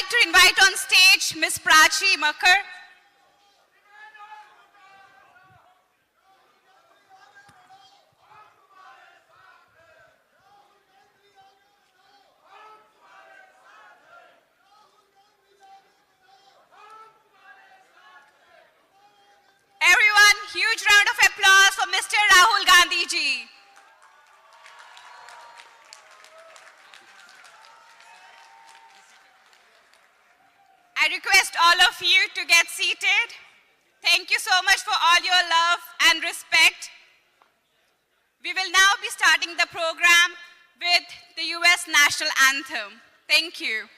like to invite on stage Ms. Prachi Makar. Everyone, huge round of applause for Mr. Rahul Gandhi ji. I request all of you to get seated. Thank you so much for all your love and respect. We will now be starting the program with the US National Anthem. Thank you.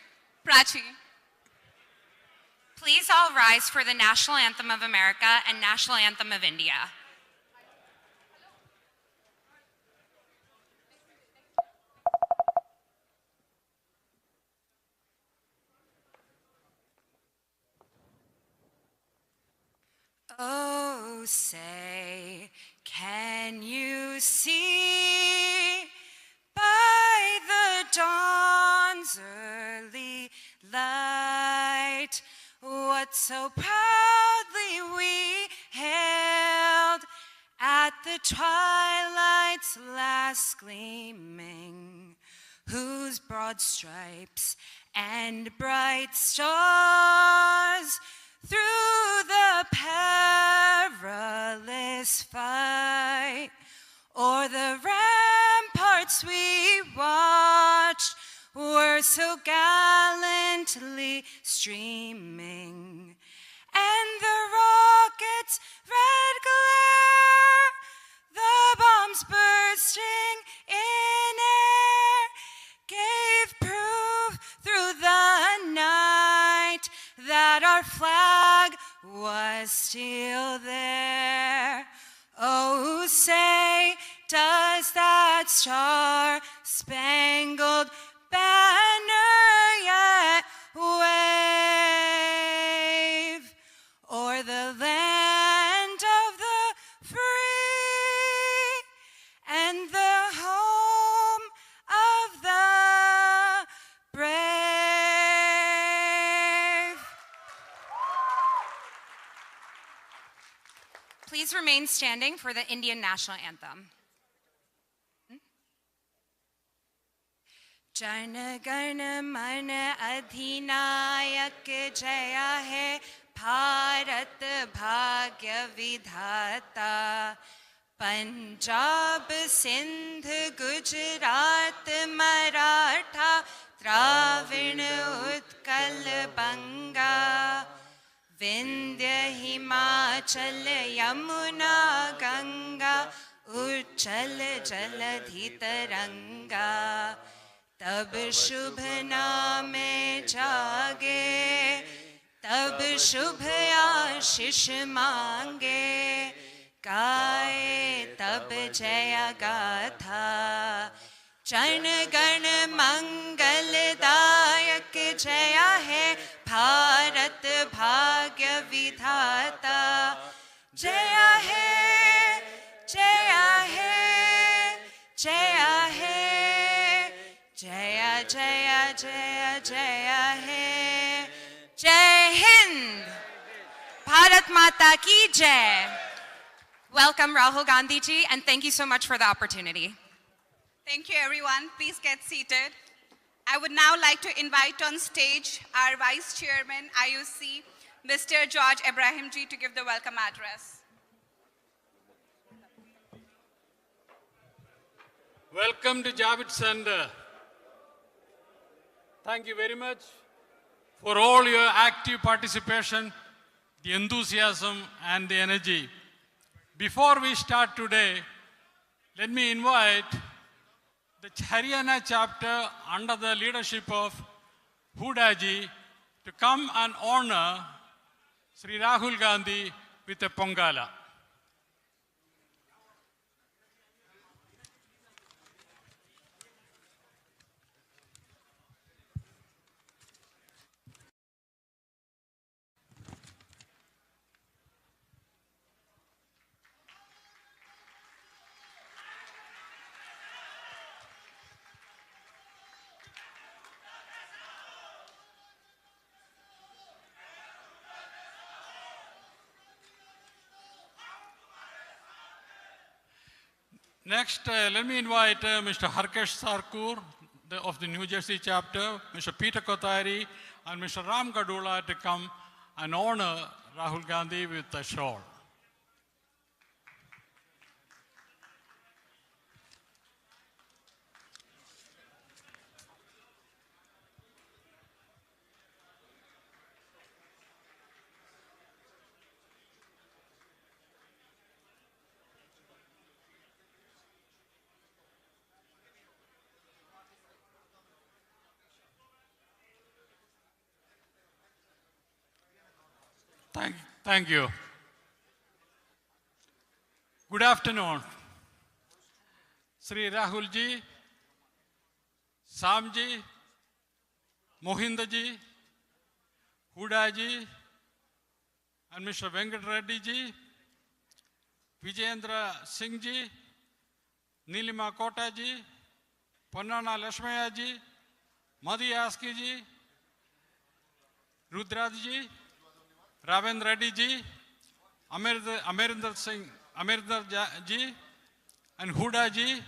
Prachi. Please all rise for the National Anthem of America and National Anthem of India. Oh, say, can you see by the dawn's early light what so proudly we hailed at the twilight's last gleaming, whose broad stripes and bright stars through the perilous fight o'er the ramparts we watched were so gallantly streaming, and the rocket's red glare, the bombs bursting in air, gave proof through the night that our flag was still there. Oh, say, does that star-spangled banner yet wave o'er the land of the free and the home of the brave? Please remain standing for the Indian National Anthem. Jana Gana Mana Adhinayak Jaya Hai Bharat Bhagya Vidhata Punjab Sindh Gujarat Maratha Dravin Utkal Banga Vindhya Himachal Yamuna Ganga Uchal Jaladhi Taranga तब शुभ नामे जागे, तब शुभ आशीष मांगे, गाए तब जय गाथा। जन गण मंगलदायक जय है भारत भाग्य विधाता। जय है, जय है, जय है, जय जय जय जय है। जय हिंद, भारत माता की जय। Welcome Rahul Gandhi ji, and thank you so much for the opportunity. Thank you everyone. Please get seated. I would now like to invite on stage our Vice Chairman IUC, Mr. George Ibrahim ji, to give the welcome address. Welcome to Javits Center. Thank you very much for all your active participation, the enthusiasm and the energy. Before we start today, let me invite the Haryana chapter under the leadership of Huda ji to come and honor Shri Rahul Gandhi with a Pongala. Next, let me invite Mr. Harkesh Sarkur of the New Jersey chapter, Mr. Peter Kothari, and Mr. Ram Kadula to come and honor Rahul Gandhi with a shawl. Thank you. Good afternoon. Shri Rahul ji, Sam ji, Mohinder ji, Huda ji, and Mr. Venkat Reddy ji, Vijayendra Singh ji, Nilima Kota ji, Pannana Lashmaya ji, Madhi Aski ji, Rudraj ji, Ravendra Reddy ji, Amarinder Singh, Amarinder ji, and Huda ji,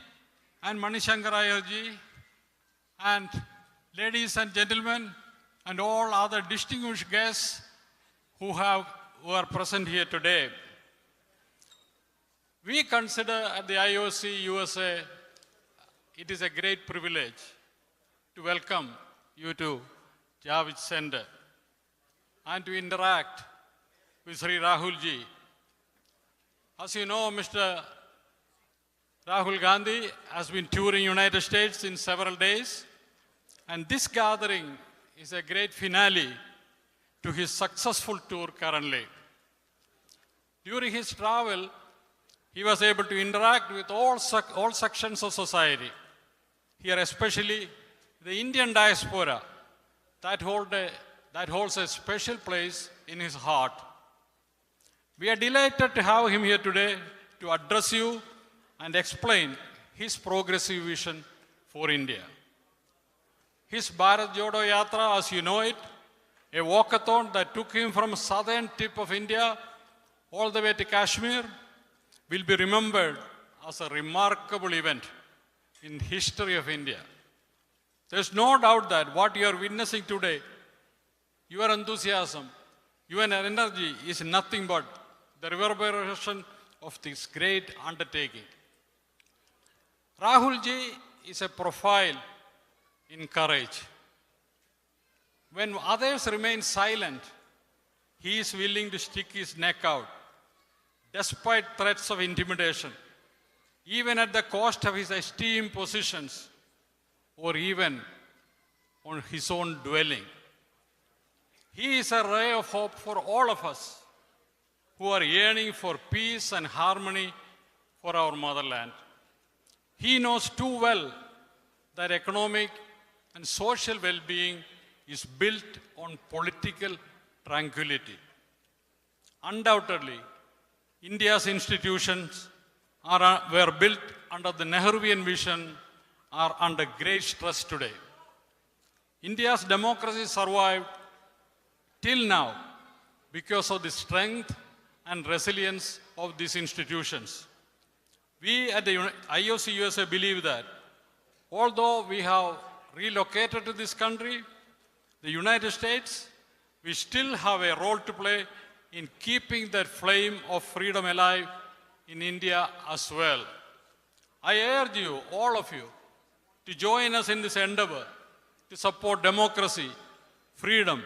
and Manishankaraya ji, and ladies and gentlemen, and all other distinguished guests who are present here today. We consider at the IOC USA, it is a great privilege to welcome you to Javits Center and to interact with Shri Rahul ji. As you know, Mr. Rahul Gandhi has been touring United States in several days, and this gathering is a great finale to his successful tour currently. During his travel, he was able to interact with all sections of society, here especially the Indian diaspora that holds a special place in his heart. We are delighted to have him here today to address you and explain his progressive vision for India. His Bharat Jodo Yatra, as you know it, a walkathon that took him from southern tip of India all the way to Kashmir, will be remembered as a remarkable event in the history of India. There's no doubt that what you are witnessing today, your enthusiasm, your energy is nothing but the reverberation of this great undertaking. Rahul ji is a profile in courage. When others remain silent, he is willing to stick his neck out, despite threats of intimidation, even at the cost of his esteemed positions, or even on his own dwelling. He is a ray of hope for all of us who are yearning for peace and harmony for our motherland. He knows too well that economic and social well-being is built on political tranquility. Undoubtedly, India's institutions were built under the Nehruvian vision are under great stress today. India's democracy survived till now because of the strength and resilience of these institutions. We at the IOC USA believe that although we have relocated to this country, the United States, we still have a role to play in keeping that flame of freedom alive in India as well. I urge you, all of you, to join us in this endeavor to support democracy, freedom,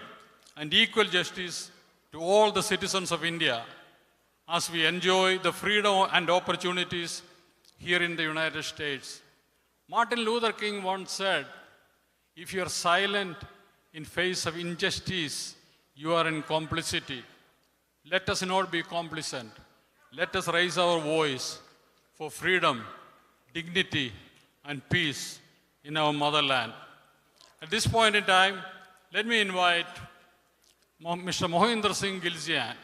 and equal justice to all the citizens of India as we enjoy the freedom and opportunities here in the United States. Martin Luther King once said, if you are silent in face of injustice, you are in complicity. Let us not be complacent. Let us raise our voice for freedom, dignity, and peace in our motherland. At this point in time, let me invite Mr. Mohinder Singh Gilzian,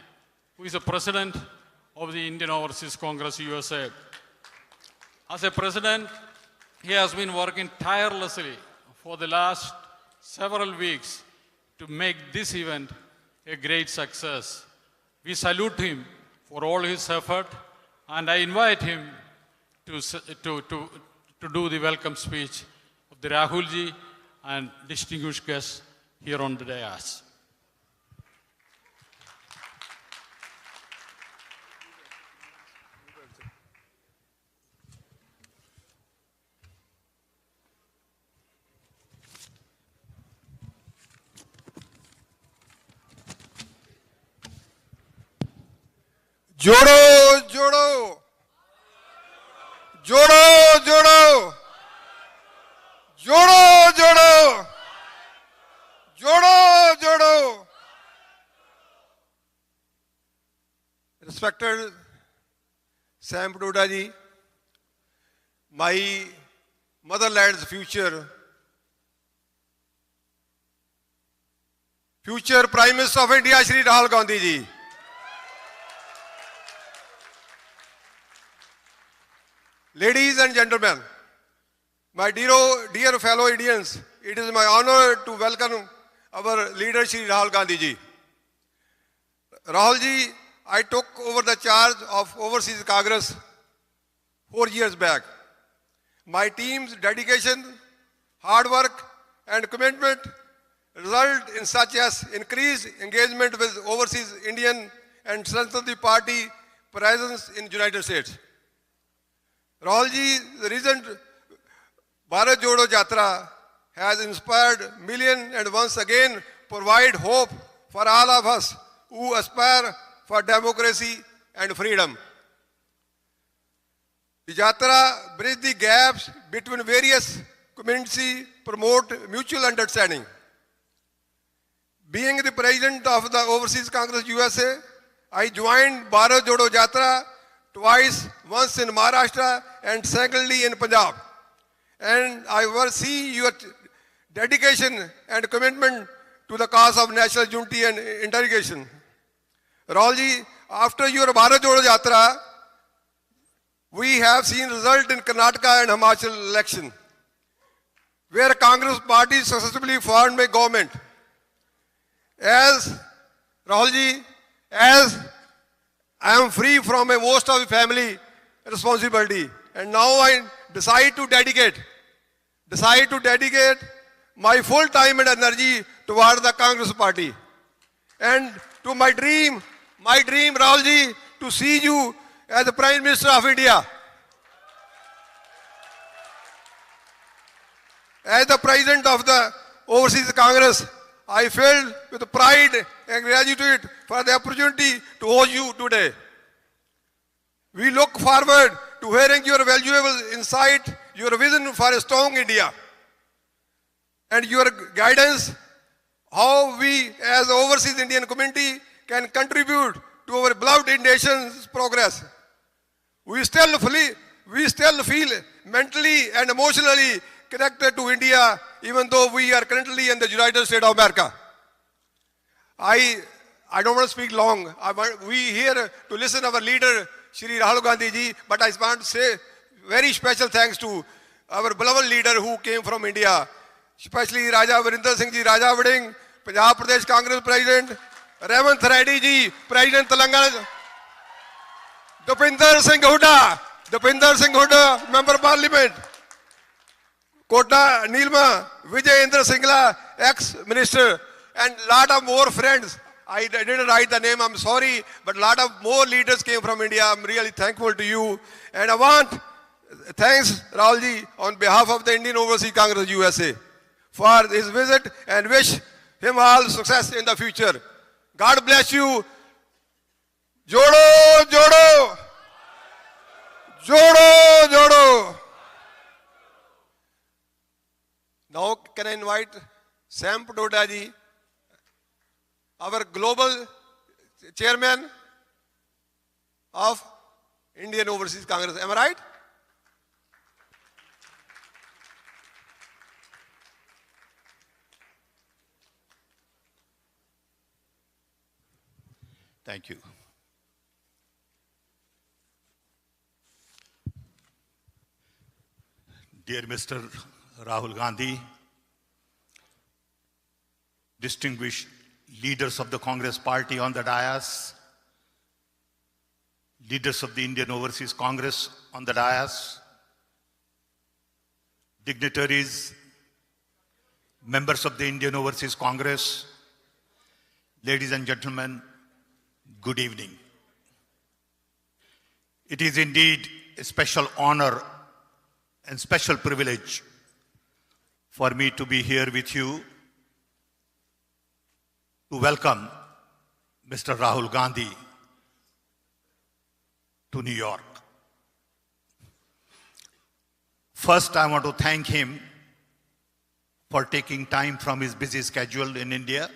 who is the president of the Indian Overseas Congress USA. As a president, he has been working tirelessly for the last several weeks to make this event a great success. We salute him for all his effort, and I invite him to do the welcome speech of the Rahulji and distinguished guests here on the dais. जोड़ो जोड़ो जोड़ो जोड़ो जोड़ो जोड़ो जोड़ो जोड़ो Respected Sam Padoda ji, my motherland's future Prime Minister of India, Shri Rahul Gandhi ji. Ladies and gentlemen, my dear fellow Indians, it is my honor to welcome our leader Shri Rahul Gandhi ji. Rahul ji, I took over the charge of Overseas Congress 4 years back. My team's dedication, hard work and commitment result in such as increased engagement with overseas Indian and strengthen the party presence in United States. Rahul ji, the recent Bharat Jodo Yatra has inspired millions and once again provide hope for all of us who aspire for democracy and freedom. The Yatra bridges the gaps between various communities, promote mutual understanding. Being the president of the Overseas Congress USA, I joined Bharat Jodo Yatra twice, once in Maharashtra and secondly in Punjab. And I will see your dedication and commitment to the cause of national unity and integration. Rahul ji, after your Bharat Jodo Yatra, we have seen result in Karnataka and Himachal election, where Congress party successfully formed a government. As Rahul ji, as I am free from most of the family responsibility, and now I decide to dedicate my full time and energy toward the Congress party. And to my dream, Rahul ji, to see you as the Prime Minister of India. As the President of the Overseas Congress, I feel with pride and gratitude for the opportunity to host you today. We look forward to hearing your valuable insight, your vision for a strong India, and your guidance how we as the overseas Indian community can contribute to our beloved nation's progress. We still feel mentally and emotionally connected to India, even though we are currently in the United States of America. I don't want to speak long. We here to listen to our leader, Shri Rahul Gandhi ji, but I want to say very special thanks to our beloved leader who came from India, especially Raja Virinder Singh ji, Raja Vading, Punjab Pradesh Congress President, Revanth Reddy ji, President Telangana, Dipinder Singh Hooda, Member of Parliament, Kota Nilma, Vijay Indra Singla, ex-minister, and lot of more friends. I didn't write the name, I'm sorry, but a lot of more leaders came from India. I'm really thankful to you. And I want thanks Rahul ji on behalf of the Indian Overseas Congress USA for his visit and wish him all success in the future. God bless you. Jodo, jodo. Jodo, jodo. Now can I invite Sam Padoda ji, our global chairman of Indian Overseas Congress. Am I right? Thank you. Dear Mr. Rahul Gandhi, distinguished leaders of the Congress Party on the dais, leaders of the Indian Overseas Congress on the dais, dignitaries, members of the Indian Overseas Congress, ladies and gentlemen, good evening. It is indeed a special honor and special privilege for me to be here with you to welcome Mr. Rahul Gandhi to New York. First, I want to thank him for taking time from his busy schedule in India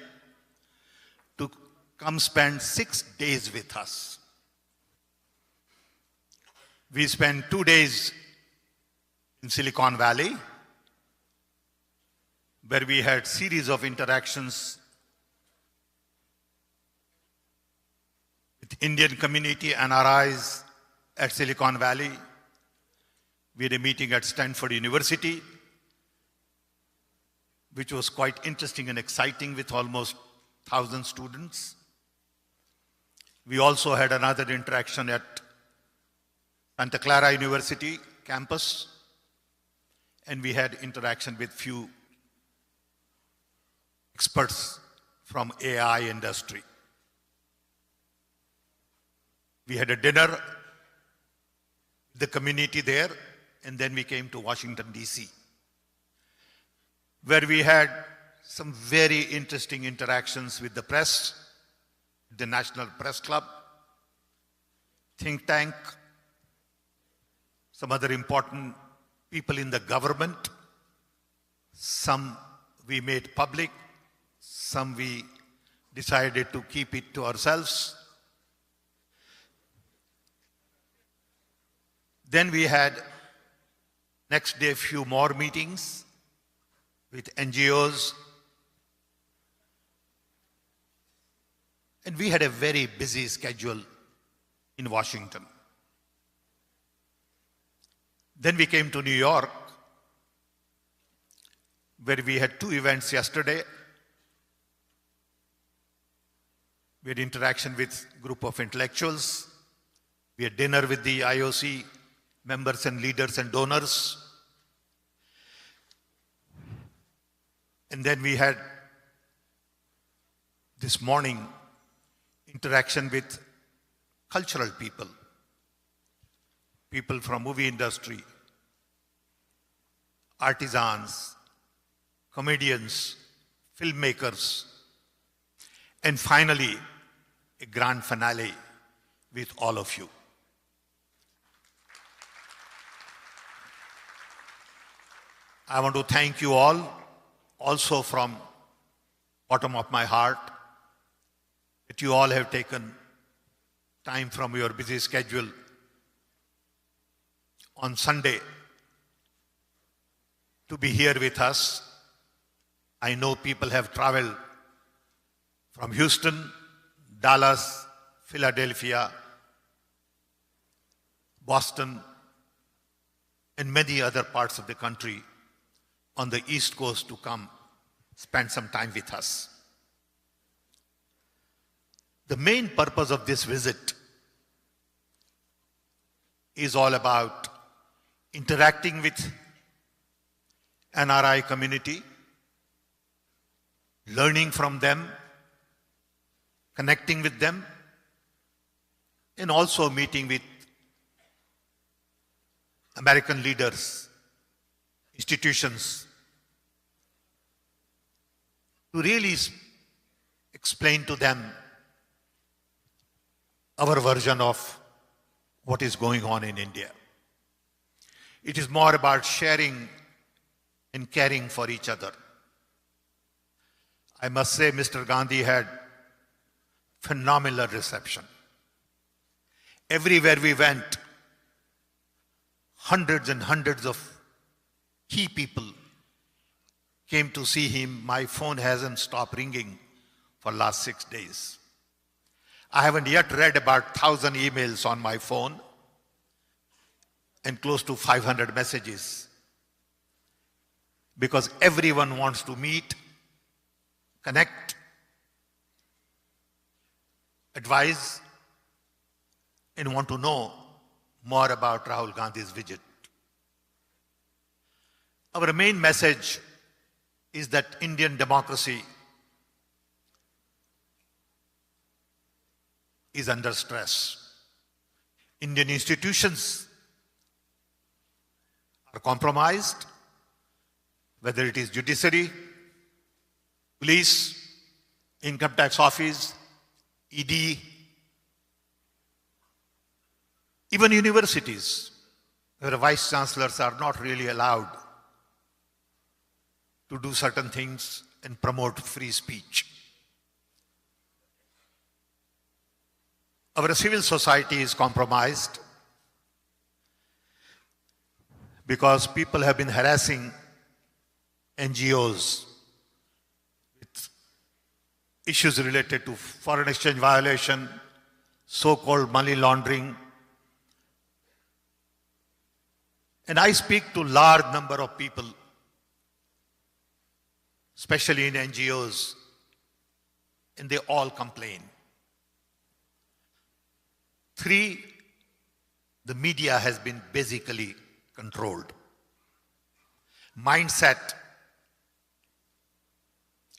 to come spend 6 days with us. We spent 2 days in Silicon Valley, where we had series of interactions with Indian community NRIs at Silicon Valley. We had a meeting at Stanford University, which was quite interesting and exciting with almost 1,000 students. We also had another interaction at Santa Clara University campus, and we had interaction with few experts from AI industry. We had a dinner with the community there, and then we came to Washington, D.C., where we had some very interesting interactions with the press, the National Press Club, think tank, some other important people in the government. Some we made public, some we decided to keep it to ourselves. Then we had next day a few more meetings with NGOs. And we had a very busy schedule in Washington. Then we came to New York, where we had 2 events yesterday. We had interaction with a group of intellectuals. We had dinner with the IOC members and leaders and donors. And then we had this morning interaction with cultural people, people from movie industry, artisans, comedians, filmmakers, and finally, a grand finale with all of you. I want to thank you all, also from bottom of my heart, that you all have taken time from your busy schedule on Sunday to be here with us. I know people have traveled from Houston, Dallas, Philadelphia, Boston, and many other parts of the country on the East Coast to come spend some time with us. The main purpose of this visit is all about interacting with NRI community, learning from them, connecting with them, and also meeting with American leaders, institutions, to really explain to them our version of what is going on in India. It is more about sharing and caring for each other. I must say, Mr. Gandhi had phenomenal reception. Everywhere we went, hundreds and hundreds of key people came to see him. My phone hasn't stopped ringing for last 6 days. I haven't yet read about 1,000 emails on my phone and close to 500 messages, because everyone wants to meet, connect, advise, and want to know more about Rahul Gandhi's visit. Our main message is that Indian democracy is under stress. Indian institutions are compromised, whether it is judiciary, police, income tax office, ED, even universities, where vice chancellors are not really allowed to do certain things and promote free speech. Our civil society is compromised because people have been harassing NGOs with issues related to foreign exchange violation, so-called money laundering. And I speak to large number of people, especially in NGOs, and they all complain. 3, the media has been basically controlled. Mindset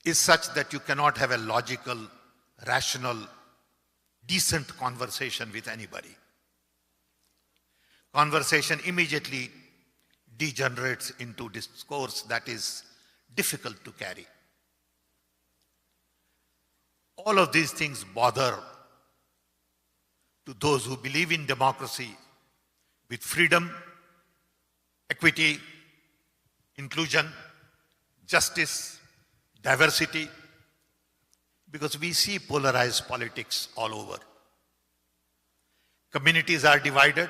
is such that you cannot have a logical, rational, decent conversation with anybody. Conversation immediately degenerates into discourse that is difficult to carry. All of these things bother to those who believe in democracy with freedom, equity, inclusion, justice, diversity, because we see polarized politics all over. Communities are divided.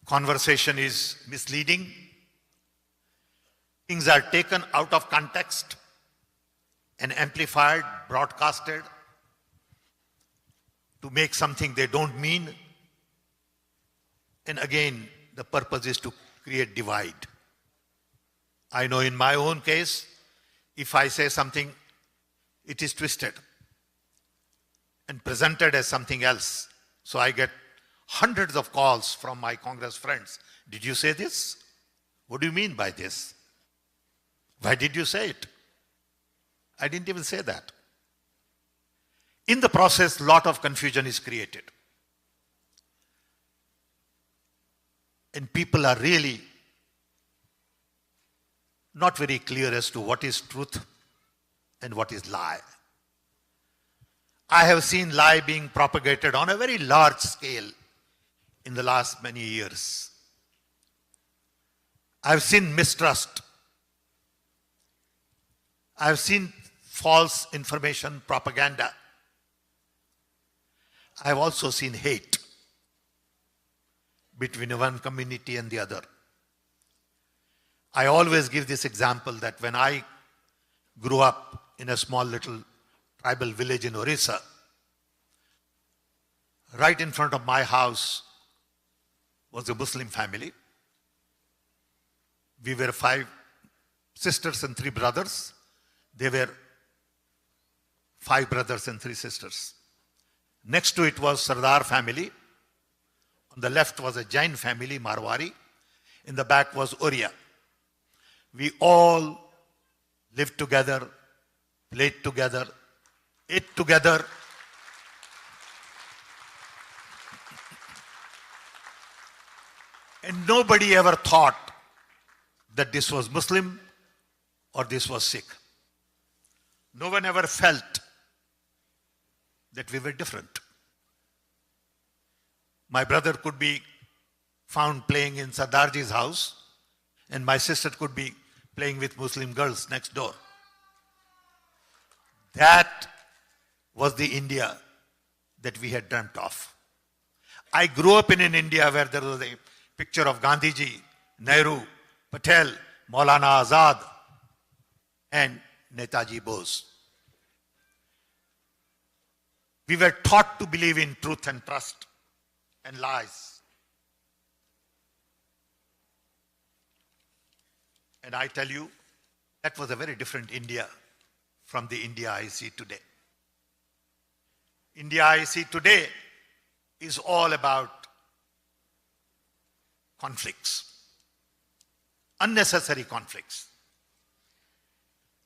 Conversation is misleading. Things are taken out of context and amplified, broadcasted to make something they don't mean. And again, the purpose is to create divide. I know in my own case, if I say something, it is twisted and presented as something else. So I get hundreds of calls from my Congress friends. Did you say this? What do you mean by this? Why did you say it? I didn't even say that. In the process, a lot of confusion is created. And people are really not very clear as to what is truth and what is lie. I have seen lie being propagated on a very large scale in the last many years. I've seen mistrust. I've seen false information, propaganda. I've also seen hate between one community and the other. I always give this example that when I grew up in a small little tribal village in Orissa, right in front of my house was a Muslim family. We were 5 sisters and 3 brothers. They were 5 brothers and 3 sisters. Next to it was Sardar family. On the left was a Jain family, Marwari. In the back was Oriya. We all lived together, played together, ate together. And nobody ever thought that this was Muslim or this was Sikh. No one ever felt that we were different. My brother could be found playing in Sardarji's house, and my sister could be playing with Muslim girls next door. That was the India that we had dreamt of. I grew up in an India where there was a picture of Gandhiji, Nehru, Patel, Maulana Azad, and Netaji Bose. We were taught to believe in truth and trust and lies. And I tell you, that was a very different India from the India I see today. India I see today is all about conflicts. unnecessary conflicts.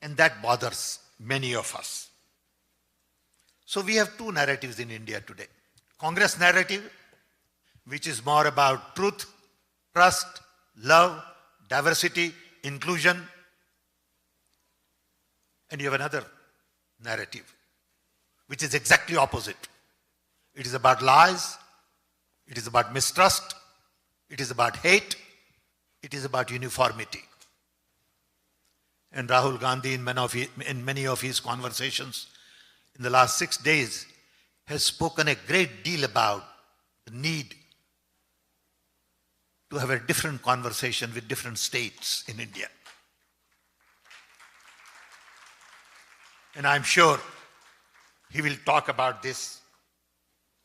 And that bothers many of us. So we have two narratives in India today. Congress narrative, which is more about truth, trust, love, diversity, inclusion. And you have another narrative, which is exactly opposite. It is about lies, it is about mistrust, it is about hate, it is about uniformity. And Rahul Gandhi, in many of his conversations in the last 6 days, has spoken a great deal about the need to have a different conversation with different states in India. And I'm sure he will talk about this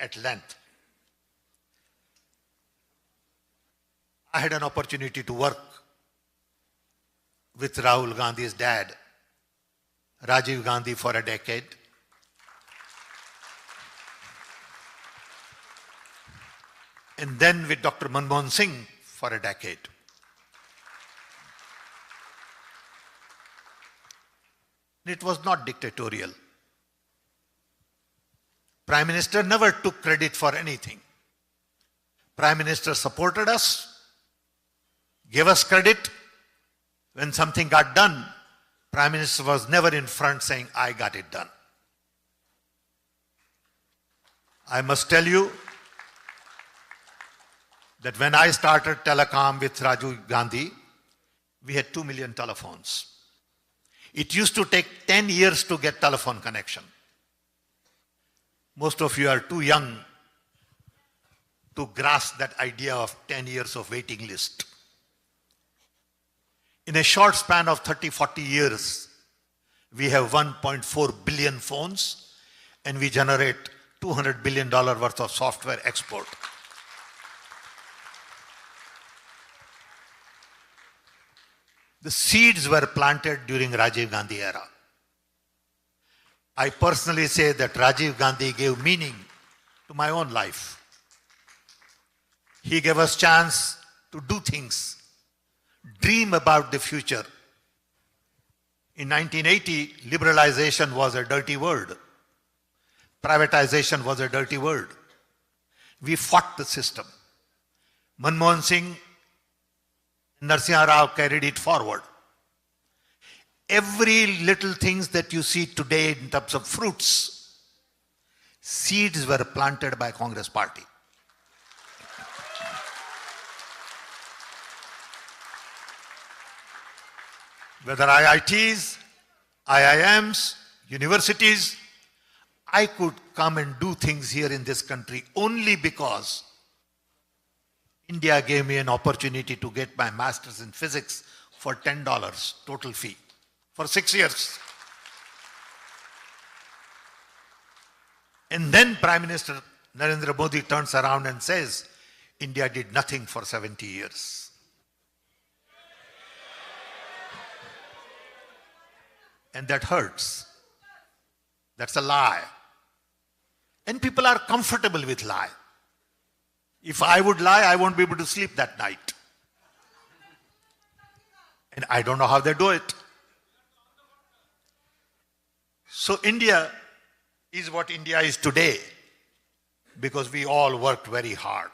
at length. I had an opportunity to work with Rahul Gandhi's dad, Rajiv Gandhi, for a decade. And then with Dr. Manmohan Singh for a decade. It was not dictatorial. Prime Minister never took credit for anything. Prime Minister supported us, gave us credit. When something got done, Prime Minister was never in front saying, I got it done. I must tell you that when I started telecom with Rajiv Gandhi, we had 2 million telephones. It used to take 10 years to get telephone connection. Most of you are too young to grasp that idea of 10 years of waiting list. In a short span of 30, 40 years, we have 1.4 billion phones and we generate $200 billion worth of software export. The seeds were planted during Rajiv Gandhi era. I personally say that Rajiv Gandhi gave meaning to my own life. He gave us chance to do things, dream about the future. In 1980, liberalization was a dirty word. Privatization was a dirty word. We fought the system. Manmohan Singh, Narasimha Rao carried it forward. Every little things that you see today in terms of fruits, seeds were planted by Congress party. Whether IITs, IIMs, universities, I could come and do things here in this country only because India gave me an opportunity to get my master's in physics for $10 total fee for 6 years. And then Prime Minister Narendra Modi turns around and says, India did nothing for 70 years. And that hurts. That's a lie. And people are comfortable with lie. If I would lie, I won't be able to sleep that night. And I don't know how they do it. So India is what India is today because we all worked very hard.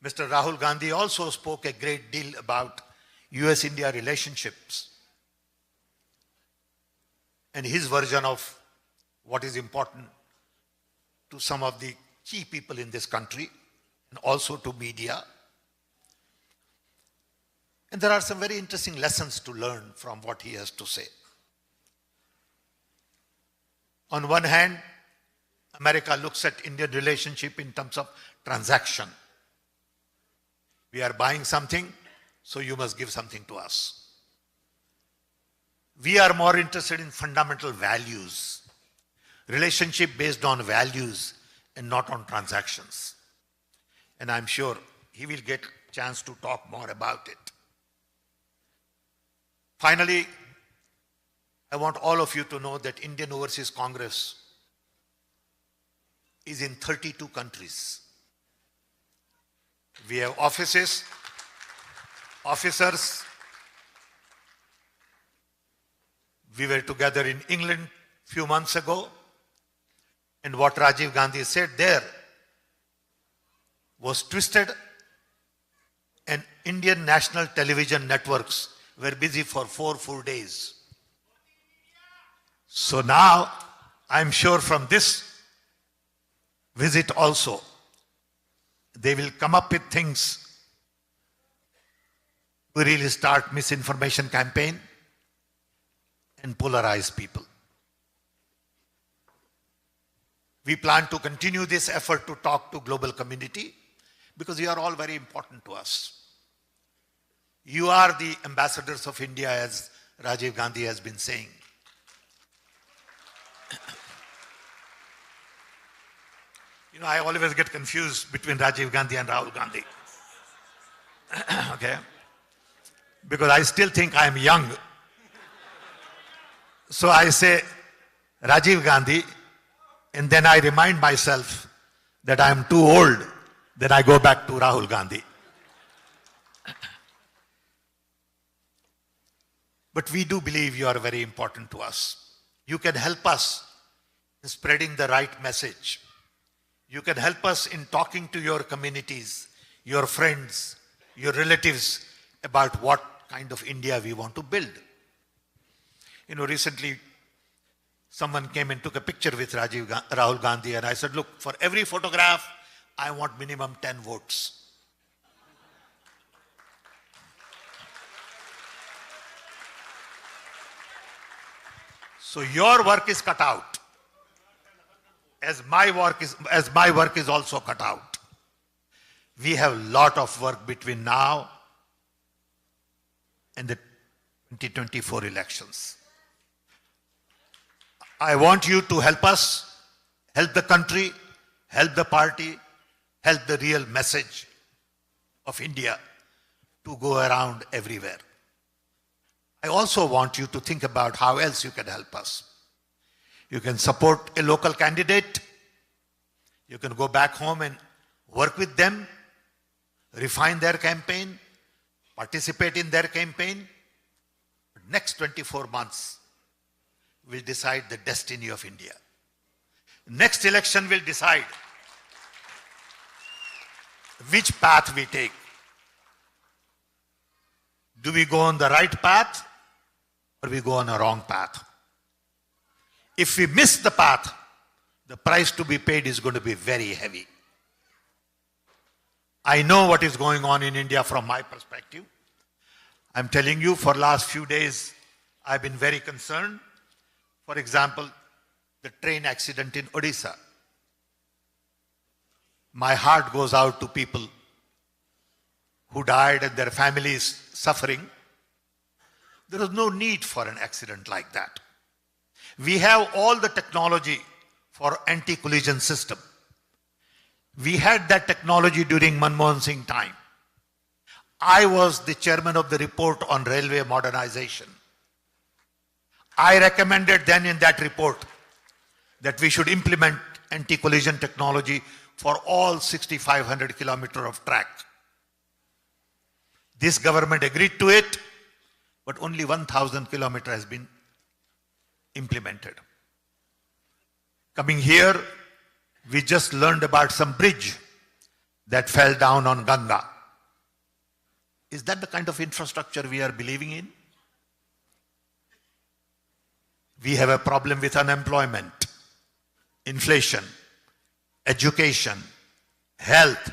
Mr. Rahul Gandhi also spoke a great deal about US-India relationships and his version of what is important to some of the key people in this country and also to media. And there are some very interesting lessons to learn from what he has to say. On one hand, America looks at Indian relationship in terms of transaction. We are buying something, so you must give something to us. We are more interested in fundamental values, relationship based on values and not on transactions. And I'm sure he will get a chance to talk more about it. Finally, I want all of you to know that Indian Overseas Congress is in 32 countries. We have offices officers. We were together in England a few months ago, and what Rajiv Gandhi said there was twisted, and Indian national television networks were busy for 4 full days. So now, I'm sure from this visit also, they will come up with things to really start misinformation campaign and polarize people. We plan to continue this effort to talk to global community because you are all very important to us. You are the ambassadors of India, as Rajiv Gandhi has been saying. You know, I always get confused between Rajiv Gandhi and Rahul Gandhi. Okay? Because I still think I am young. So I say Rajiv Gandhi, and then I remind myself that I am too old. Then I go back to Rahul Gandhi. But we do believe you are very important to us. You can help us in spreading the right message. You can help us in talking to your communities, your friends, your relatives about what kind of India we want to build. You know, recently someone came and took a picture with Rahul Gandhi, and I said, look, for every photograph, I want minimum 10 votes. So your work is cut out, as my work is also cut out. We have a lot of work between now and the 2024 elections. I want you to help us, help the country, help the party, help the real message of India to go around everywhere. I also want you to think about how else you can help us. You can support a local candidate. You can go back home and work with them, refine their campaign, participate in their campaign. Next 24 months will decide the destiny of India. Next election will decide which path we take. Do we go on the right path or we go on a wrong path? If we miss the path, the price to be paid is going to be very heavy. I know what is going on in India from my perspective. I'm telling you, for last few days, I've been very concerned. For example, the train accident in Odisha. My heart goes out to people who died and their families suffering. There is no need for an accident like that. We have all the technology for anti-collision system. We had that technology during Manmohan Singh time. I was the chairman of the report on railway modernization. I recommended then in that report that we should implement anti-collision technology for all 6,500 kilometers of track. This government agreed to it, but only 1,000 kilometers has been implemented. Coming here, we just learned about some bridge that fell down on Ganga. Is that the kind of infrastructure we are believing in? We have a problem with unemployment, inflation, education, health.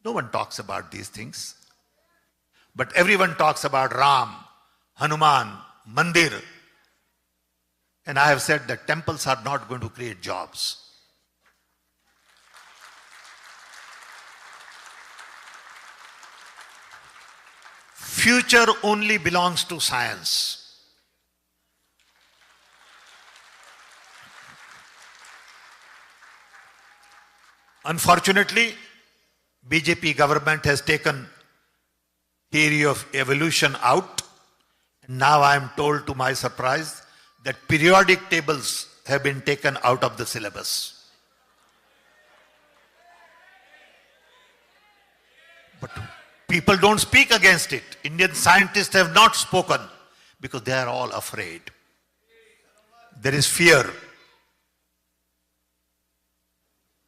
No one talks about these things. But everyone talks about Ram, Hanuman, Mandir. And I have said that temples are not going to create jobs. Future only belongs to science. Unfortunately, BJP government has taken theory of evolution out. And now I am told, to my surprise, that periodic tables have been taken out of the syllabus. But people don't speak against it. Indian scientists have not spoken because they are all afraid. There is fear.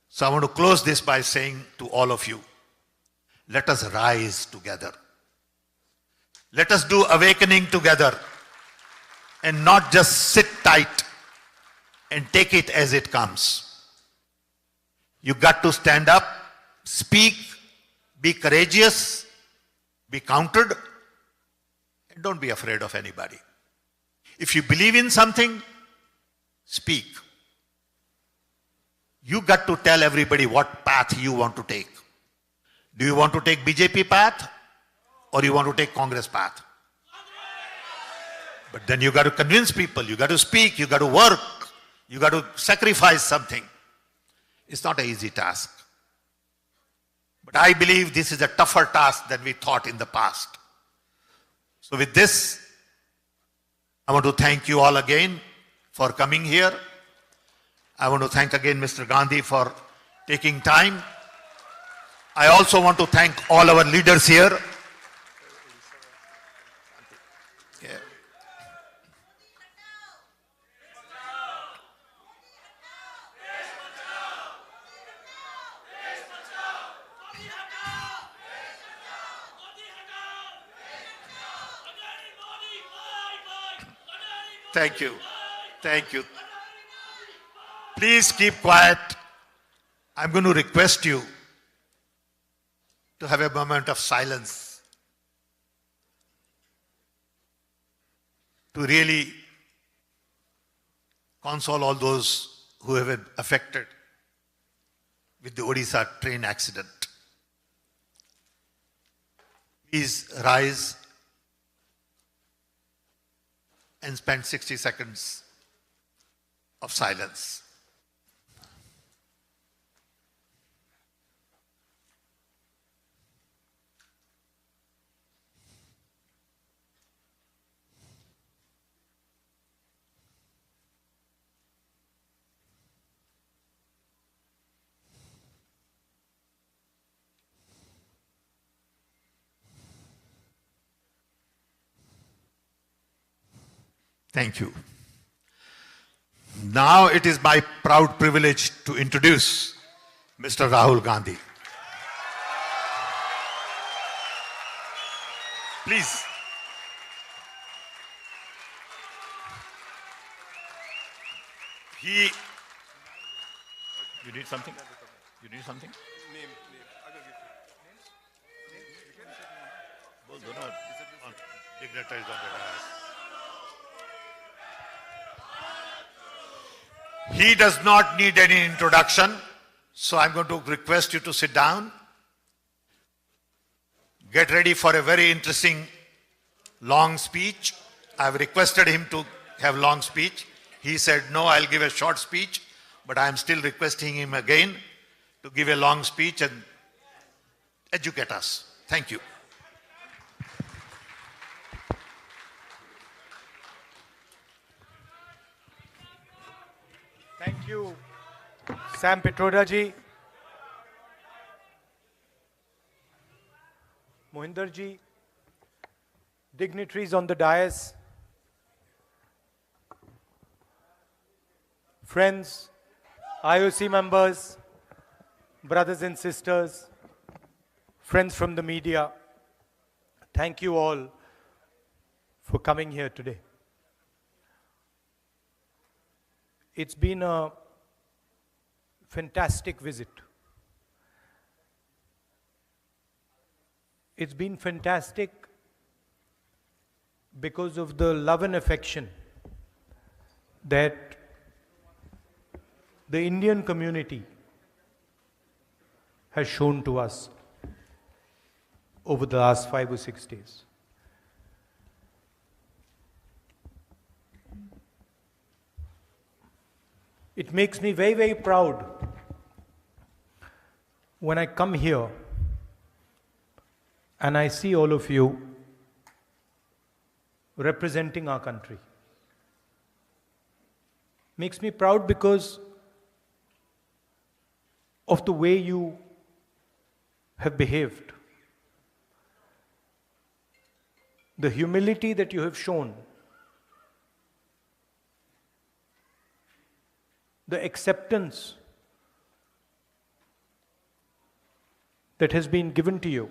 So I want to close this by saying to all of you, let us rise together. Let us do awakening together and not just sit tight and take it as it comes. You got to stand up, speak, be courageous, be counted, and don't be afraid of anybody. If you believe in something, speak. You got to tell everybody what path you want to take. Do you want to take BJP path or you want to take Congress path? But then you got to convince people, you got to speak, you got to work, you got to sacrifice something. It's not an easy task. But I believe this is a tougher task than we thought in the past. So with this, I want to thank you all again for coming here. I want to thank again Mr. Gandhi for taking time. I also want to thank all our leaders here. Yeah. Thank you. Thank you. Please keep quiet. I'm going to request you to have a moment of silence to really console all those who have been affected with the Odisha train accident. Please rise and spend 60 seconds of silence. Thank you. Now it is my proud privilege to introduce Mr. Rahul Gandhi. Please. You need something? You need something? Name. Both dignitaries on the dais. He does not need any introduction, so I'm going to request you to sit down. Get ready for a very interesting long speech. I've requested him to have long speech. He said, no, I'll give a short speech, but I'm still requesting him again to give a long speech and educate us. Thank you. Thank you, Sam Pitroda ji, Mohinder ji, dignitaries on the dais, friends, IOC members, brothers and sisters, friends from the media, thank you all for coming here today. It's been a fantastic visit. It's been fantastic because of the love and affection that the Indian community has shown to us over the last 5 or 6 days. It makes me very, very proud when I come here and I see all of you representing our country. Makes me proud because of the way you have behaved, the humility that you have shown, the acceptance that has been given to you.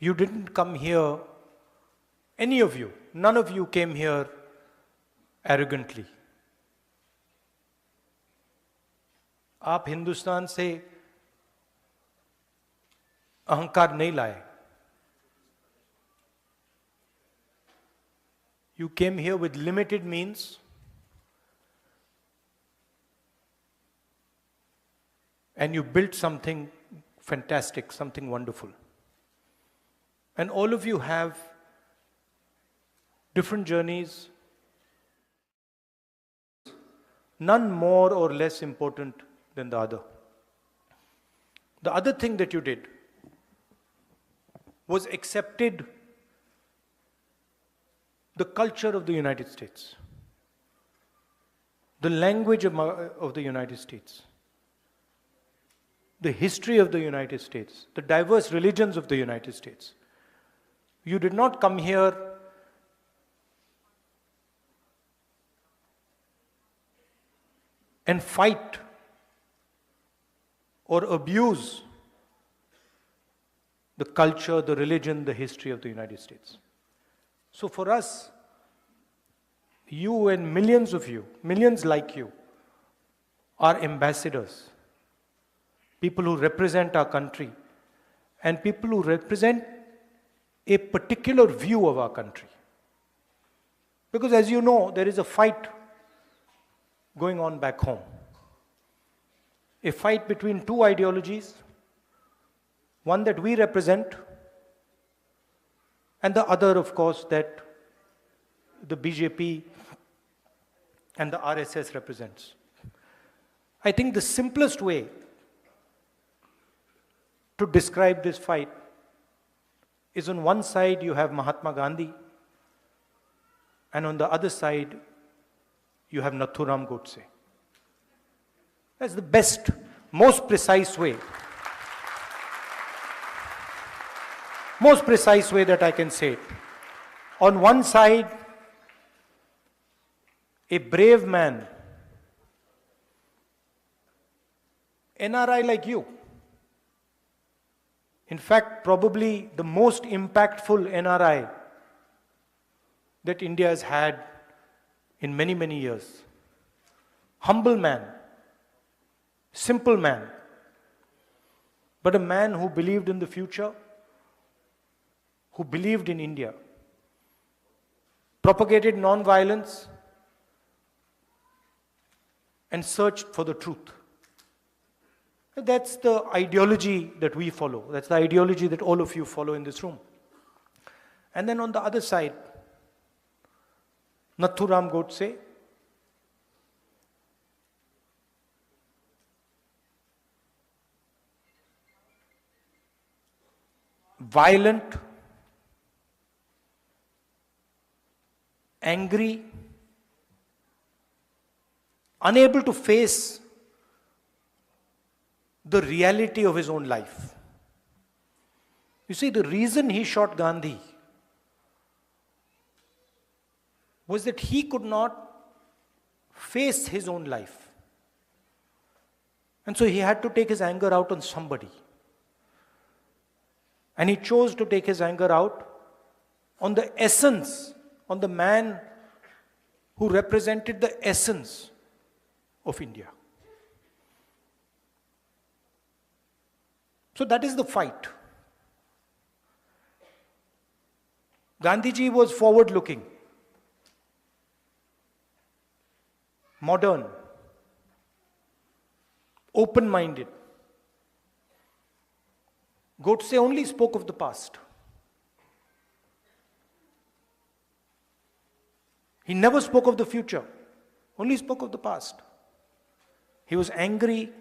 You didn't come here, any of you, none of you came here arrogantly. आप हिंदुस्तान से अहंकार नहीं लाए. You came here with limited means and you built something fantastic, something wonderful. And all of you have different journeys, none more or less important than the other. The other thing that you did was accepted the culture of the United States, the language of the United States, the history of the United States, the diverse religions of the United States. You did not come here and fight or abuse the culture, the religion, the history of the United States. So for us, you and millions of you, millions like you, are ambassadors, people who represent our country and people who represent a particular view of our country. Because as you know, there is a fight going on back home. A fight between two ideologies, one that we represent, and the other, of course, that the BJP and the RSS represents. I think the simplest way to describe this fight is on one side you have Mahatma Gandhi, and on the other side you have Nathuram Godse. That's the best, most precise way. Most precise way that I can say it. On one side, a brave man, NRI like you. In fact, probably the most impactful NRI that India has had in many, many years. Humble man, simple man, but a man who believed in the future, who believed in India, propagated non-violence, and searched for the truth. That's the ideology that we follow. That's the ideology that all of you follow in this room. And then on the other side, Nathuram Godse, violent, angry, unable to face the reality of his own life. You see, the reason he shot Gandhi was that he could not face his own life. And so he had to take his anger out on somebody. And he chose to take his anger out on the essence, on the man who represented the essence of India. So that is the fight. Gandhiji was forward-looking, modern, open-minded. Godse only spoke of the past. He never spoke of the future, only spoke of the past. He was angry,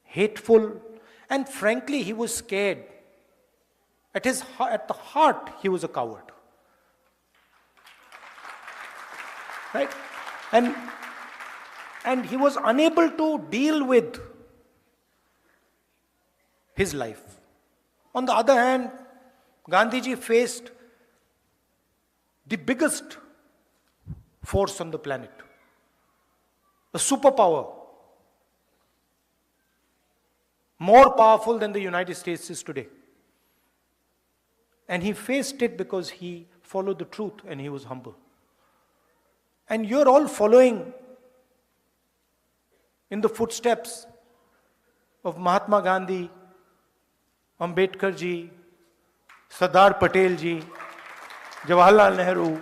hateful, and frankly, he was scared. At the heart, he was a coward. Right? And he was unable to deal with his life. On the other hand, Gandhiji faced the biggest force on the planet, a superpower, more powerful than the United States is today. And he faced it because he followed the truth and he was humble. And you're all following in the footsteps of Mahatma Gandhi, Ambedkar ji, Sardar Patel ji, Jawaharlal Nehru.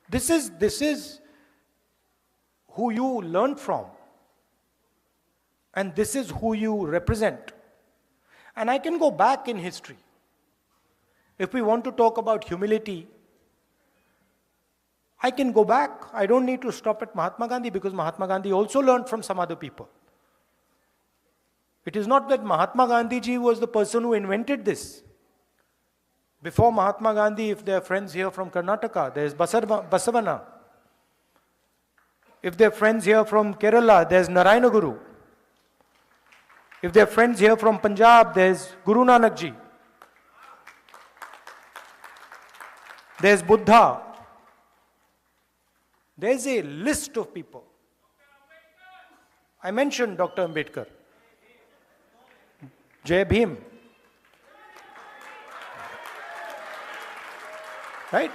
This is who you learned from. And this is who you represent. And I can go back in history. If we want to talk about humility, I can go back. I don't need to stop at Mahatma Gandhi because Mahatma Gandhi also learned from some other people. It is not that Mahatma Gandhi ji was the person who invented this. Before Mahatma Gandhi, if there are friends here from Karnataka, there is Basavana. If there are friends here from Kerala, there is Narayana Guru. If there are friends here from Punjab, there is Guru Nanak ji. There is Buddha. There is a list of people. I mentioned Dr. Ambedkar. Jai Bhim. Right?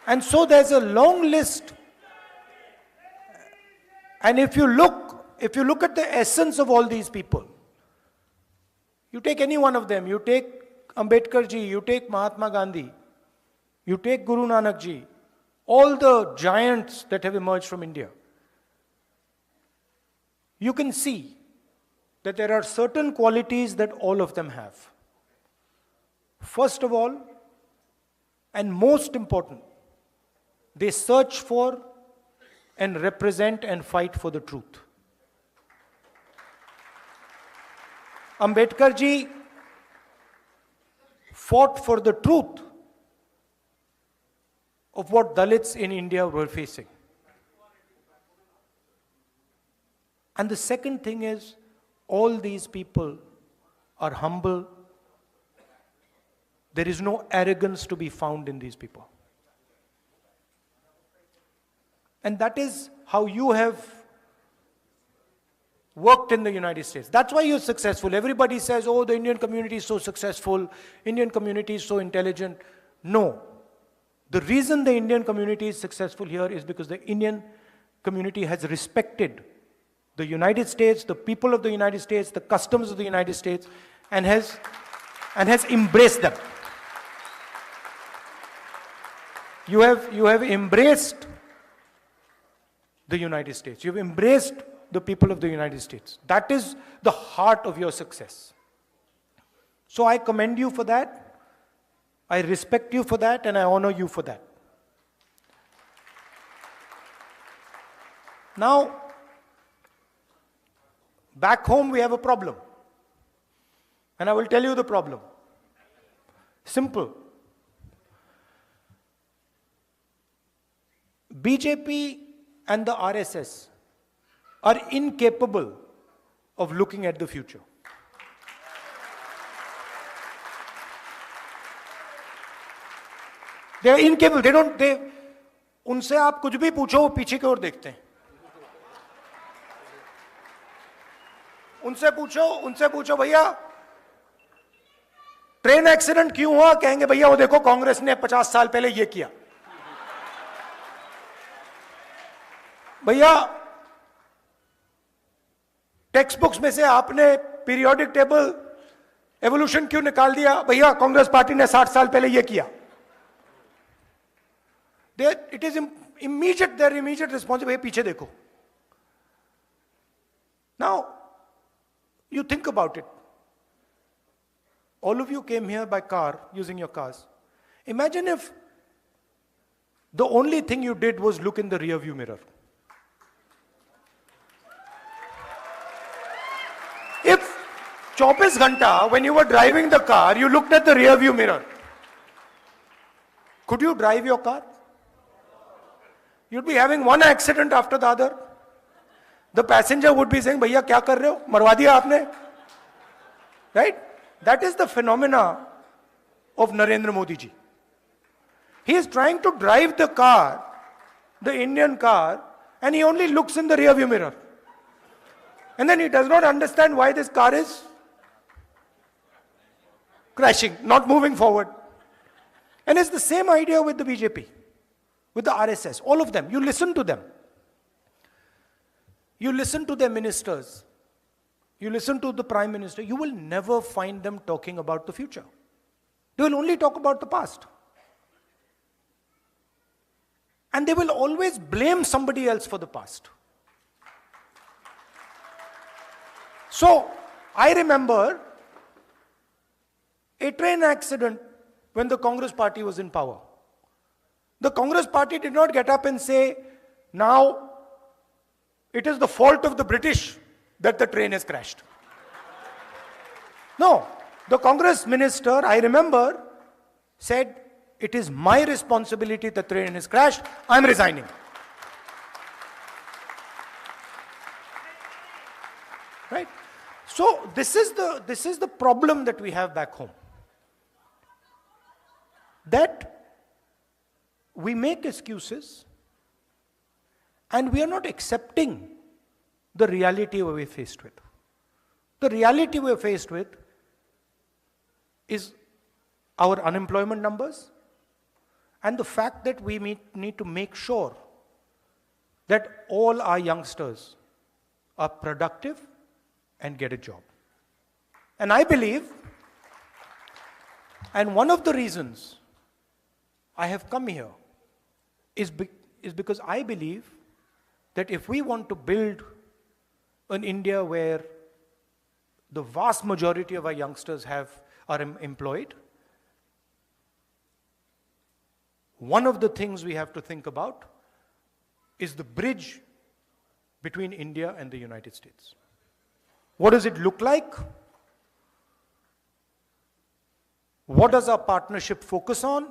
And so there's a long list. And if you look at the essence of all these people, you take any one of them, you take Ambedkar ji, you take Mahatma Gandhi, you take Guru Nanak ji, all the giants that have emerged from India, you can see that there are certain qualities that all of them have. First of all, and most important, they search for and represent and fight for the truth. Ambedkar ji fought for the truth of what Dalits in India were facing. And the second thing is, all these people are humble. There is no arrogance to be found in these people. And that is how you have worked in the United States. That's why you're successful. Everybody says, oh, the Indian community is so successful, Indian community is so intelligent. No. The reason the Indian community is successful here is because the Indian community has respected the United States, the people of the United States, the customs of the United States, and has embraced them. You have embraced the United States. You've embraced the people of the United States. That is the heart of your success. So I commend you for that. I respect you for that, and I honor you for that. Now, back home we have a problem. And I will tell you the problem. Simple. BJP and the RSS are incapable of looking at the future. They are incapable. उनसे आप कुछ भी पूछो वो पीछे की ओर देखते हैं. उनसे पूछो भैया ट्रेन एक्सीडेंट क्यों हुआ, कहेंगे भैया वो देखो कांग्रेस ने 50 साल पहले ये किया. भैया टेक्स्ट बुक्स में से आपने पीरियोडिक टेबल एवोल्यूशन क्यों निकाल दिया, भैया कांग्रेस पार्टी ने 60 साल पहले ये किया. It is immediate, their immediate response, भैया पीछे देखो. Now, you think about it. All of you came here by car, using your cars. Imagine if the only thing you did was look in the rear view mirror. If 24 घंटा, when you were driving the car, you looked at the rear view mirror, could you drive your car? You'd be having one accident after the other. The passenger would be saying, भैया क्या कर रहे हो, मरवा दिया आपने. Right? That is the phenomena of Narendra Modi ji. He is trying to drive the car, the Indian car, and he only looks in the rearview mirror. And then he does not understand why this car is crashing, not moving forward. And it's the same idea with the BJP, with the RSS, all of them. You listen to them. You listen to their ministers. You listen to the Prime Minister. You will never find them talking about the future. They will only talk about the past. And they will always blame somebody else for the past. So, I remember a train accident when the Congress party was in power. The Congress party did not get up and say, now it is the fault of the British that the train has crashed. No, the Congress minister, I remember, said, it is my responsibility the train has crashed, I am resigning. Right? So this is the problem that we have back home. That we make excuses and we are not accepting the reality we're faced with. The reality we're faced with is our unemployment numbers and the fact that we need to make sure that all our youngsters are productive and get a job. And I believe, and one of the reasons I have come here is because I believe that if we want to build an India where the vast majority of our youngsters are employed, one of the things we have to think about is the bridge between India and the United States. What does it look like? What does our partnership focus on?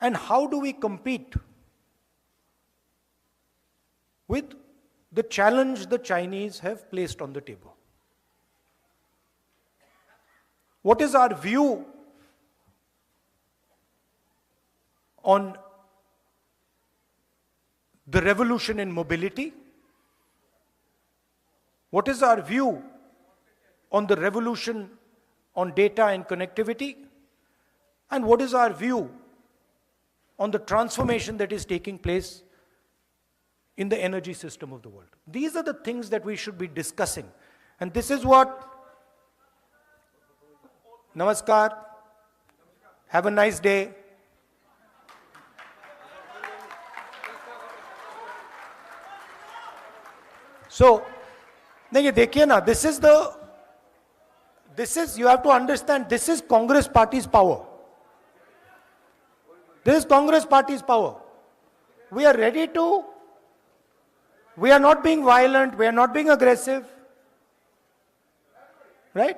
And how do we compete with the challenge the Chinese have placed on the table? What is our view on the revolution in mobility? What is our view on the revolution on data and connectivity? And what is our view on the transformation that is taking place in the energy system of the world? These are the things that we should be discussing. And this is what... Namaskar. Have a nice day. So, देखिए ना, you have to understand, this is Congress party's power. This is Congress party's power. We are ready to, we are not being violent, we are not being aggressive. Right?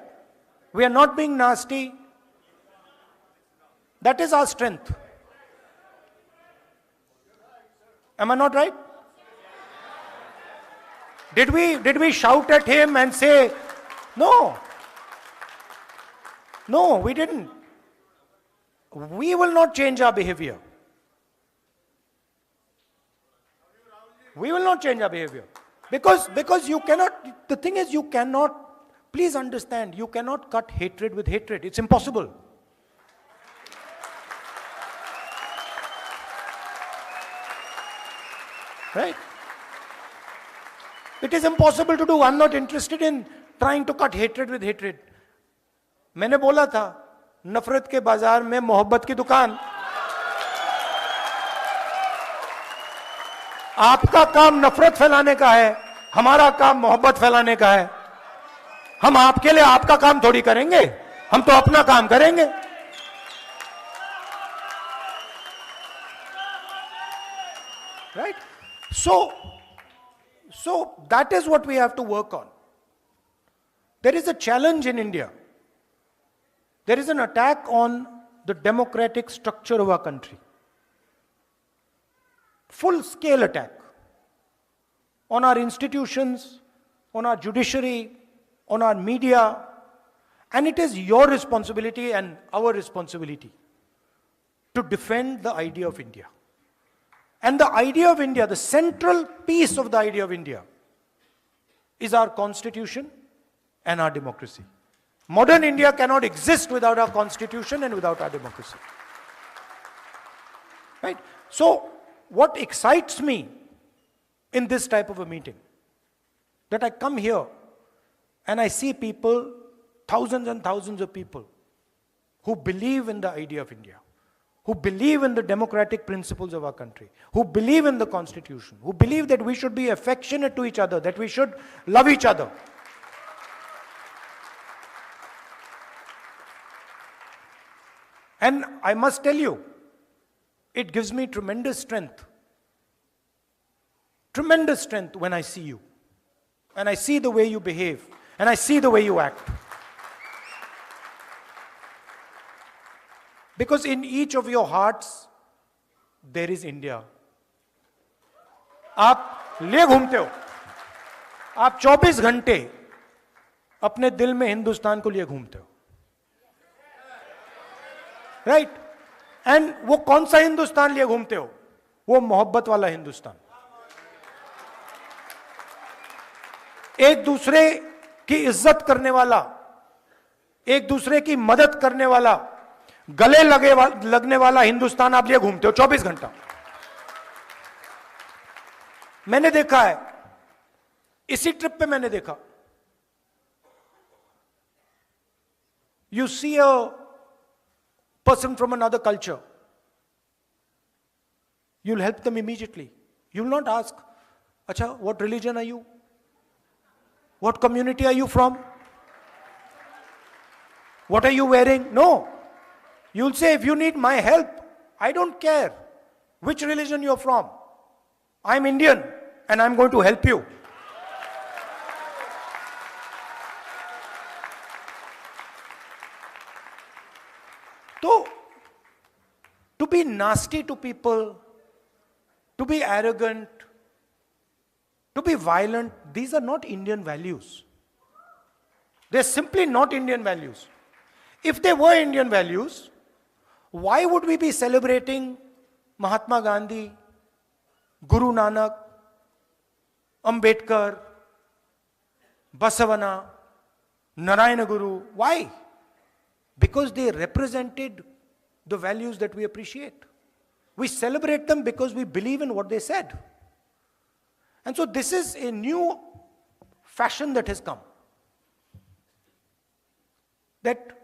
We are not being nasty. That is our strength. Am I not right? Did we shout at him and say, no? No, we didn't. We will not change our behavior. We will not change our behavior. Because you cannot, the thing is you cannot, please understand, you cannot cut hatred with hatred. It's impossible. Right? It is impossible to do. I'm not interested in trying to cut hatred with hatred. मैंने बोला था, नफरत के बाजार में मोहब्बत की दुकान. आपका काम नफरत फैलाने का है, हमारा काम मोहब्बत फैलाने का है. हम आपके लिए आपका काम थोड़ी करेंगे, हम तो अपना काम करेंगे. Right? So that is what we have to work on. There is a challenge in India. There is an attack on the democratic structure of our country. Full-scale attack on our institutions, on our judiciary, on our media, And it is your responsibility and our responsibility to defend the idea of India. And the idea of India, the central piece of the idea of India, is our constitution and our democracy. Modern India cannot exist without our constitution and without our democracy. Right? So, what excites me in this type of a meeting, that I come here and I see people, thousands and thousands of people, who believe in the idea of India, who believe in the democratic principles of our country, who believe in the constitution, who believe that we should be affectionate to each other, that we should love each other. And I must tell you, it gives me tremendous strength when I see you, and I see the way you behave, and I see the way you act. Because in each of your hearts, there is India. आप ले घूमते हो, आप 24 घंटे अपने दिल में हिंदुस्तान को लिए घूमते हो, राइट? एंड वो कौन सा हिंदुस्तान लिए घूमते हो? वो मोहब्बत वाला हिंदुस्तान, एक दूसरे की इज्जत करने वाला, एक दूसरे की मदद करने वाला, गले लगने वाला हिंदुस्तान आप लिए घूमते हो 24 घंटा. मैंने देखा है, इसी ट्रिप पे मैंने देखा, you see a person from another culture, you'll help them immediately. You'll not ask, acha, what religion are you? What community are you from? What are you wearing? No. You'll say, if you need my help, I don't care which religion you're from. I'm Indian and I'm going to help you. So, to be nasty to people, to be arrogant, to be violent, these are not Indian values. They're simply not Indian values. If they were Indian values, why would we be celebrating Mahatma Gandhi, Guru Nanak, Ambedkar, Basavana, Narayana Guru? Why? Because they represented the values that we appreciate. We celebrate them because we believe in what they said. And so this is a new fashion that has come. That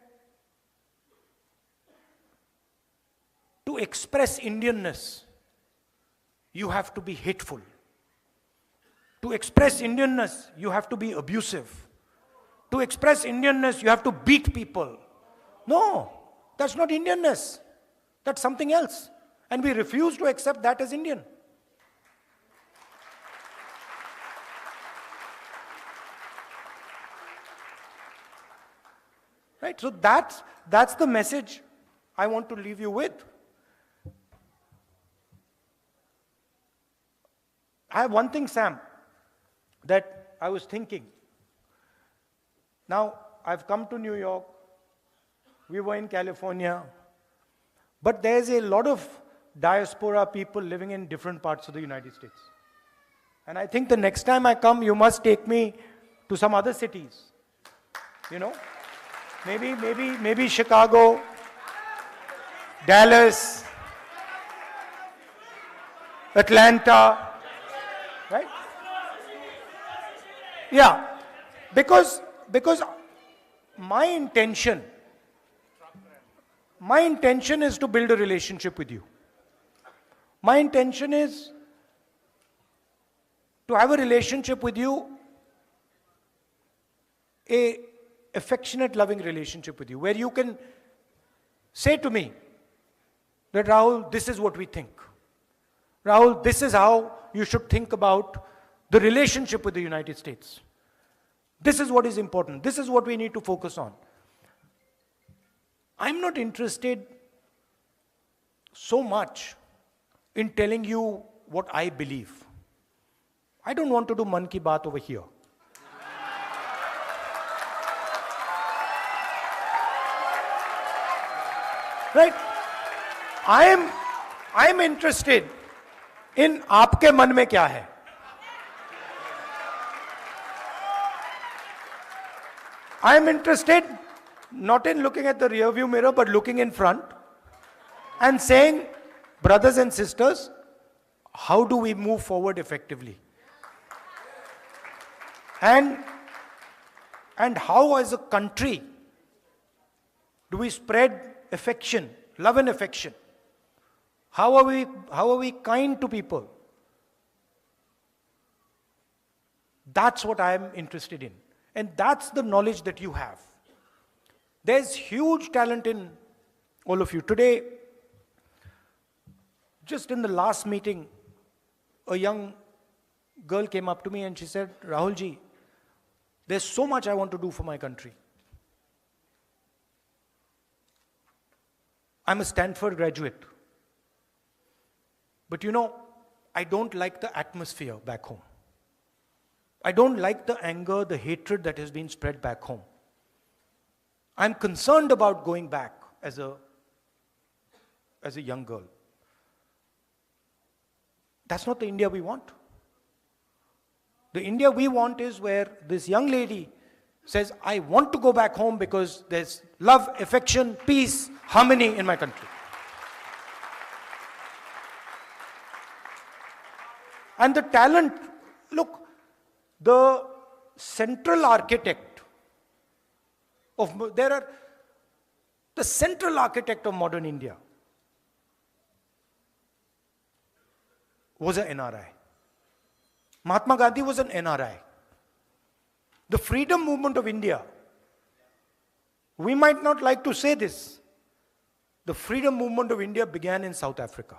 to express Indianness, you have to be hateful. To express Indianness, you have to be abusive. To express Indianness, you have to beat people. No, that's not Indianness. That's something else. And we refuse to accept that as Indian. Right? So that's the message I want to leave you with. I have one thing, Sam, that I was thinking. Now, I've come to New York. We were in California. But there's a lot of diaspora people living in different parts of the United States. And I think the next time I come, you must take me to some other cities. You know? Maybe Chicago, Dallas, Atlanta, right? Yeah, because my intention is to build a relationship with you. My intention is to have a relationship with you, a affectionate, loving relationship with you, where you can say to me that, Rahul, this is what we think. Rahul, this is how you should think about the relationship with the United States. This is what is important. This is what we need to focus on. I'm not interested so much in telling you what I believe. I don't want to do Man Ki Baat over here. Right? I am interested in आपके मन में क्या है. I am interested not in looking at the rear view mirror, but looking in front and saying, brothers and sisters, how do we move forward effectively? And how as a country do we spread affection, love and affection? How are we kind to people? That's what I am interested in. And that's the knowledge that you have. There's huge talent in all of you. Today, just in the last meeting, a young girl came up to me and she said, Rahul ji, there's so much I want to do for my country. I'm a Stanford graduate. But you know, I don't like the atmosphere back home. I don't like the anger, the hatred that has been spread back home. I'm concerned about going back as a young girl. That's not the India we want. The India we want is where this young lady says, I want to go back home because there's love, affection, peace, harmony in my country. And the talent, look, the central architect of modern India was an NRI. Mahatma Gandhi was an NRI. The freedom movement of India, we might not like to say this, the freedom movement of India began in South Africa.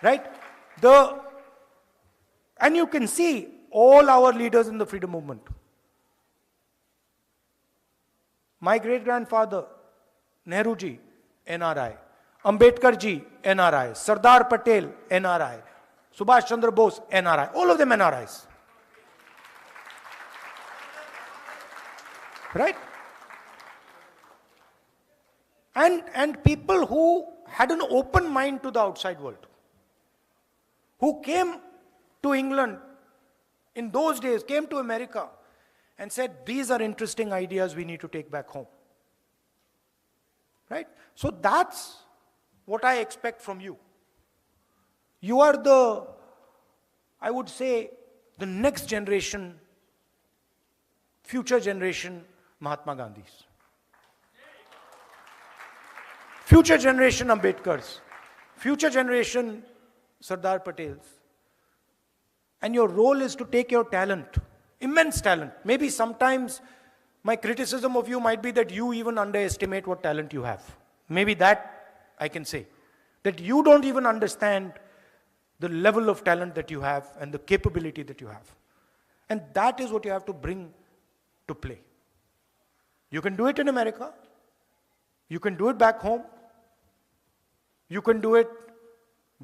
Right? And you can see all our leaders in the freedom movement. My great-grandfather, Nehru ji, NRI. Ambedkar ji, NRI. Sardar Patel, NRI. Subhash Chandra Bose, NRI. All of them NRIs. Right? And people who had an open mind to the outside world. Who came to England in those days, came to America and said, these are interesting ideas we need to take back home. Right? So that's what I expect from you. You are the, I would say, the next generation, future generation Mahatma Gandhis. Future generation Ambedkars. Future generation Sardar Patels. And your role is to take your talent, immense talent. Maybe sometimes my criticism of you might be that you even underestimate what talent you have. Maybe that I can say. That you don't even understand the level of talent that you have and the capability that you have. And that is what you have to bring to play. You can do it in America. You can do it back home. You can do it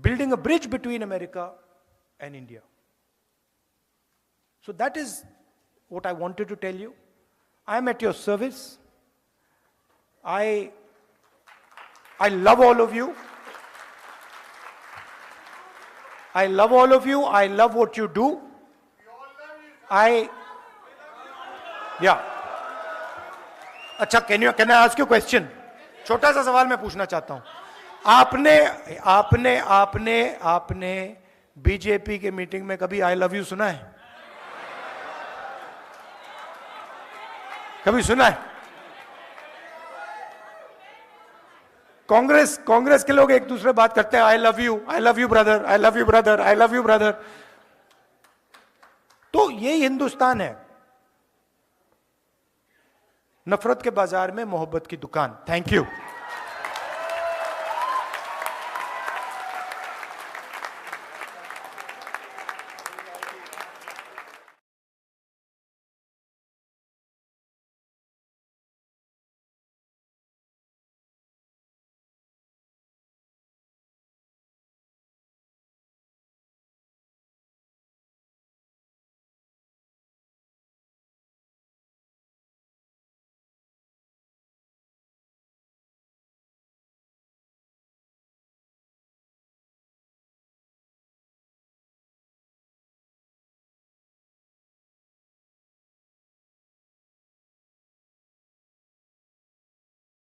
building a bridge between America and India. So that is what I wanted to tell you. I am at your service. I love all of you. I love all of you. I love what you do. Yeah. अच्छा, can I ask you a question? छोटा सा सवाल मैं पूछना चाहता हूँ. आपने BJP के मीटिंग में कभी आई लव यू सुना है? कभी सुना है? कांग्रेस के लोग एक दूसरे बात करते हैं, I love you brother, I love you brother, I love you brother. तो ये हिंदुस्तान है. नफरत के बाजार में मोहब्बत की दुकान. Thank you.